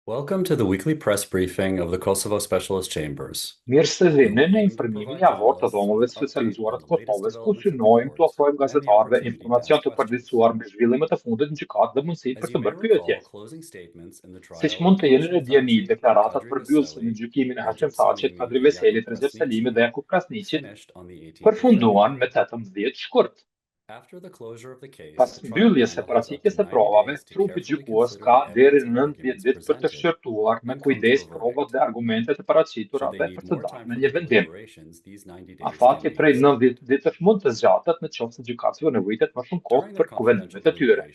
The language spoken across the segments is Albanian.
Welcome to the weekly press briefing of the Kosovo Specialist Chambers. Mirë se vini në informimin javor të dhomëve specializuara të Kosovës, ku synojmë të ofrojmë gazetarëve informacion të përditësuar mbi zhvillimet e fundit në gjykatë dhe mundësitë për të bërë pyetje. Siç mund të jeni në djeni, deklaratat përmbyllëse në gjykimin e Hashim Thaçit, Kadri Veselit, Recep Selimit dhe Jakub Krasniqit përfunduan me 18 shkurt. Pas mbylljes së paraqiitjes së provave, trupi gjykues ka deri në 19 ditë për të shqyrtuar me kujdes provat dhe argumentet e paraqitura dhe për të dalë në një vendim. Afati prej 90 ditësh mund të zgjatet nëse gjykatësi nevojitet më shumë kohë për kuvendimet e tyre.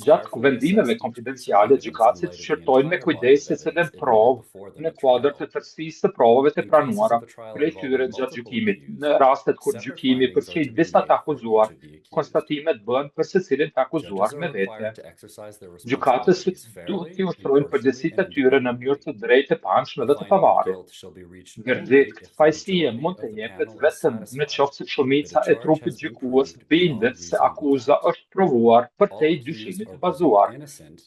Gjatë kuvendimeve konfidenciale, gjykatësit shqyrtojnë me kujdes secilën provë në kuadër të tërësisë së provave të pranuara prej tyre gjatë gjykimit. Në rastet kur gjykimi përfshin disa të akuzuar, konstatimet bëhen për secilin të akuzuar me vete. Gjykatësit duhet t'i ushtrojnë përgjegjësitë e tyre në mënyrë të drejtë, e pamshme dhe të pavarur. Verdikt fajësie mund të jepet vetëm nëse shumica e trupit gjykues bindet se akuza është provuar përtej dyshimit të bazuar.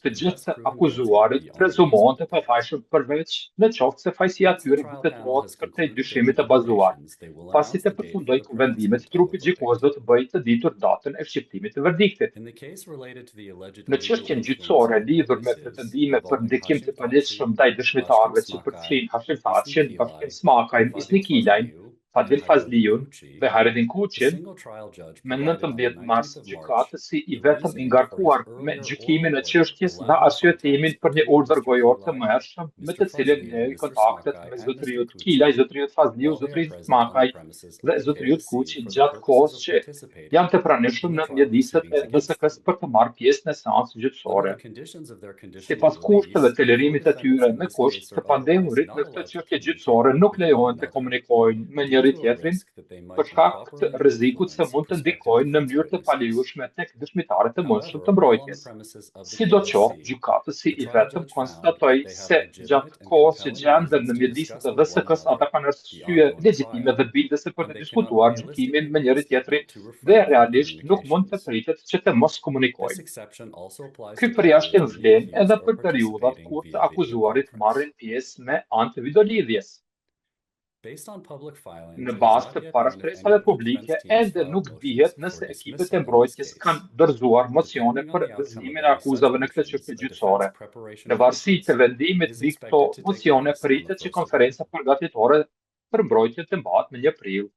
Të gjithë akuzuarit prezumohen të pafajshëm përveç nëse fajësia e tyre vërtetohet përtej dyshimit të bazuar. Pasi të përfundojë kuvendimet, trupi gjykues do të bëjë të ditur datën e shqiptimit të verdiktit. Në çështjen gjyqësore lidhur me pretendime për ndikim të paditshëm ndaj dëshmitarëve që përfshin Hashim Thaçin, Bashkim Smakajn, Isnik Ilajn, Fadil Fazliun dhe Haredin Kuqin, me 19 mars gjykatësi i vetëm i ngarkuar me gjykimin e çështjes dha arsyetimin për një urdhër gojor të mëhershëm me të cilin njehej kontaktet me zotëriut Kilaj, zotëriut Fazliu, zotëriut Smakaj dhe zotëriut Kuqi gjatë kohës që janë të pranishëm në mjediset e VSK-s për të marrë pjesë në seancë gjyqësore. Sipas kushteve të lirimit të tyre, me kusht të pandehurit në këtë çështje gjyqësore nuk lejohen të komunikojnë me njëri tjetrin për shkak të rrezikut se mund të ndikojnë në mënyrë të palejueshme tek dëshmitarët e mundshëm të mbrojtjes. Sidoqoftë, gjykatësi i vetëm konstatoi se gjatë kohës që gjenden në mjediset e VSK-s, ata kanë arsye legjitime dhe bindëse për të diskutuar gjykimin me njëri tjetrin dhe realisht nuk mund të pritet që të mos komunikojnë. Ky përjashtim vlen edhe për periudhat kur të akuzuarit marrin pjesë me anë të videolidhjes. Në bazë të parashtresave publike, ende nuk dihet nëse ekipet e mbrojtjes kanë dorëzuar mocione për vëzhgimin e akuzave në këtë çështje gjyqësore. Në varësi të vendimit mbi këto mocione, pritet që konferenca përgatitore për mbrojtje të mbahet në 1 prill.